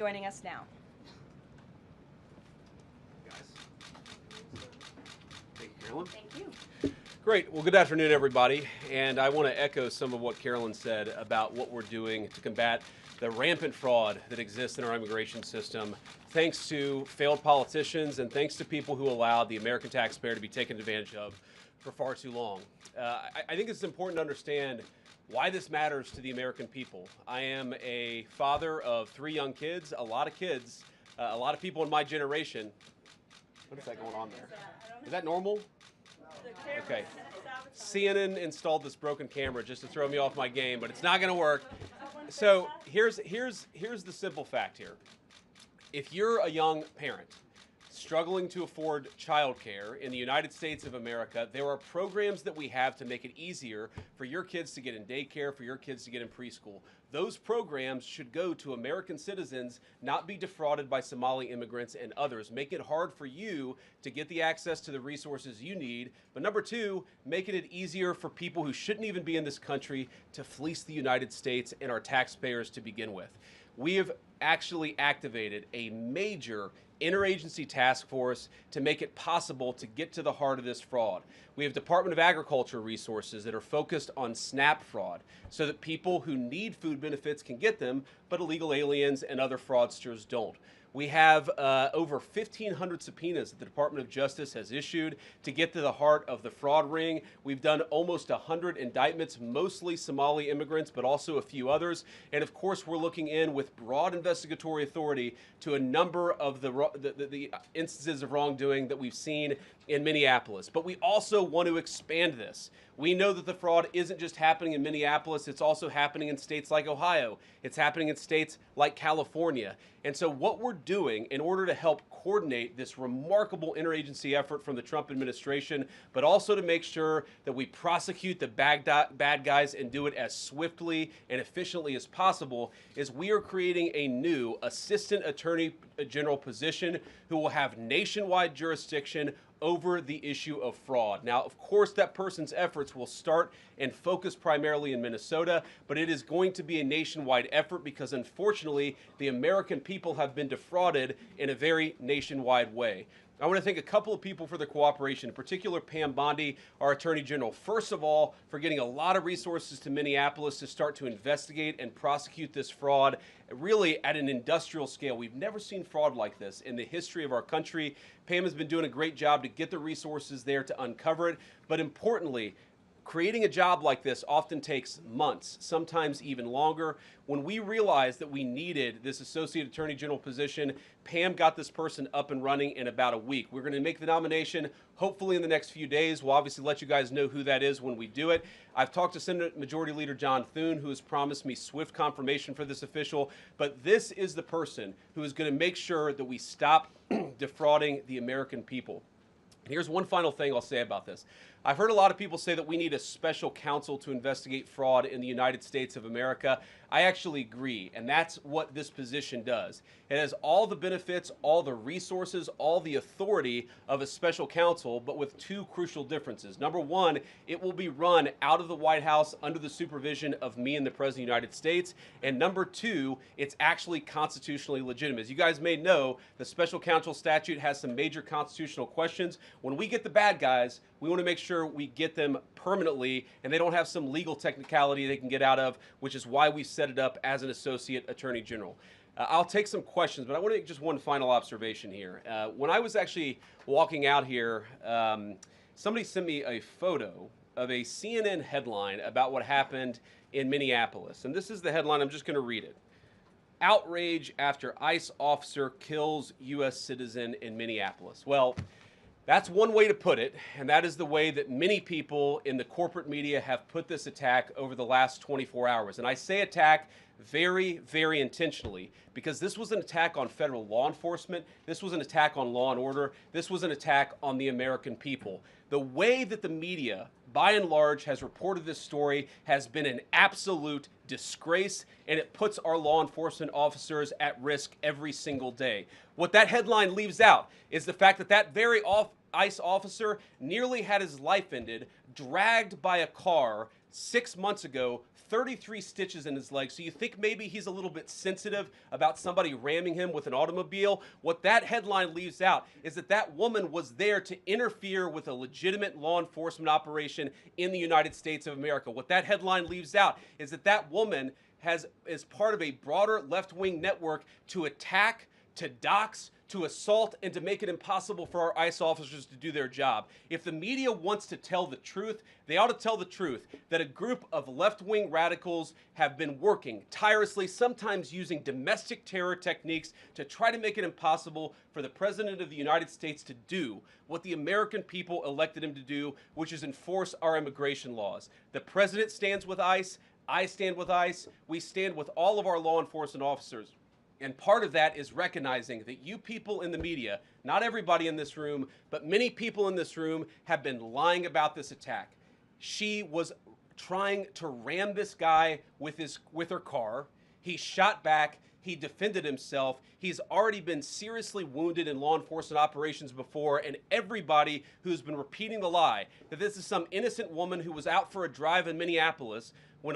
joining us now. Guys. Thank you, Karoline. Thank you. Great. Well, good afternoon, everybody. And I want to echo some of what Karoline said about what we're doing to combat the rampant fraud that exists in our immigration system, thanks to failed politicians and thanks to people who allowed the American taxpayer to be taken advantage of for far too long. I think it's important to understand why this matters to the American people. I am a father of 3 young kids, a lot of kids, a lot of people in my generation. What is that going on there? Is that normal? Okay. CNN installed this broken camera just to throw me off my game, but it's not going to work. So here's the simple fact here. If you're a young parent struggling to afford childcare in the United States of America, there are programs that we have to make it easier for your kids to get in daycare, for your kids to get in preschool. Those programs should go to American citizens, not be defrauded by Somali immigrants and others. Make it hard for you to get the access to the resources you need. But number 2, making it easier for people who shouldn't even be in this country to fleece the United States and our taxpayers to begin with. We have actually activated a major interagency task force to make it possible to get to the heart of this fraud. We have Department of Agriculture resources that are focused on SNAP fraud so that people who need food benefits can get them, but illegal aliens and other fraudsters don't. We have over 1,500 subpoenas that the Department of Justice has issued to get to the heart of the fraud ring. We've done almost 100 indictments, mostly Somali immigrants, but also a few others. And of course, we're looking in with broad investigatory authority to a number of the instances of wrongdoing that we've seen in Minneapolis. But we also want to expand this. We know that the fraud isn't just happening in Minneapolis, it's also happening in states like Ohio. It's happening in states like California. And so what we're doing in order to help coordinate this remarkable interagency effort from the Trump administration, but also to make sure that we prosecute the bad guys and do it as swiftly and efficiently as possible, is we are creating a new Assistant Attorney General position who will have nationwide jurisdiction over the issue of fraud. Now, of course, that person's efforts will start and focus primarily in Minnesota, but it is going to be a nationwide effort because, unfortunately, the American people have been defrauded in a very nationwide way. I want to thank a couple of people for their cooperation, in particular Pam Bondi, our Attorney General, first of all, for getting a lot of resources to Minneapolis to start to investigate and prosecute this fraud, really at an industrial scale. We've never seen fraud like this in the history of our country. Pam has been doing a great job to get the resources there to uncover it, but importantly, creating a job like this often takes months, sometimes even longer. When we realized that we needed this Associate Attorney General position, Pam got this person up and running in about a week. We're going to make the nomination hopefully in the next few days. We'll obviously let you guys know who that is when we do it. I've talked to Senate Majority Leader John Thune, who has promised me swift confirmation for this official, but this is the person who is going to make sure that we stop defrauding the American people. Here's one final thing I'll say about this. I've heard a lot of people say that we need a special counsel to investigate fraud in the United States of America. I actually agree, and that's what this position does. It has all the benefits, all the resources, all the authority of a special counsel, but with 2 crucial differences. Number 1, it will be run out of the White House under the supervision of me and the President of the United States. And number 2, it's actually constitutionally legitimate. As you guys may know, the special counsel statute has some major constitutional questions. When we get the bad guys, we want to make sure we get them permanently and they don't have some legal technicality they can get out of, which is why we set it up as an Associate Attorney General. I'll take some questions, but I want to make just one final observation here. When I was actually walking out here, somebody sent me a photo of a CNN headline about what happened in Minneapolis. And this is the headline. I'm just going to read it. Outrage after ICE officer kills U.S. citizen in Minneapolis. Well, that's one way to put it, and that is the way that many people in the corporate media have put this attack over the last 24 hours. And I say attack very, very intentionally because this was an attack on federal law enforcement. This was an attack on law and order. This was an attack on the American people. The way that the media, by and large, has reported this story has been an absolute disgrace, and it puts our law enforcement officers at risk every single day. What that headline leaves out is the fact that that very ICE officer nearly had his life ended, dragged by a car 6 months ago, 33 stitches in his leg. So you think maybe he's a little bit sensitive about somebody ramming him with an automobile? What that headline leaves out is that that woman was there to interfere with a legitimate law enforcement operation in the United States of America. What that headline leaves out is that that woman is part of a broader left-wing network to attack, to dox, to assault, and to make it impossible for our ICE officers to do their job. If the media wants to tell the truth, they ought to tell the truth that a group of left-wing radicals have been working tirelessly, sometimes using domestic terror techniques to try to make it impossible for the President of the United States to do what the American people elected him to do, which is enforce our immigration laws. The President stands with ICE. I stand with ICE. We stand with all of our law enforcement officers. And part of that is recognizing that you people in the media, not everybody in this room, but many people in this room have been lying about this attack. She was trying to ram this guy with her car. He shot back. He defended himself. He's already been seriously wounded in law enforcement operations before, and everybody who's been repeating the lie that this is some innocent woman who was out for a drive in Minneapolis when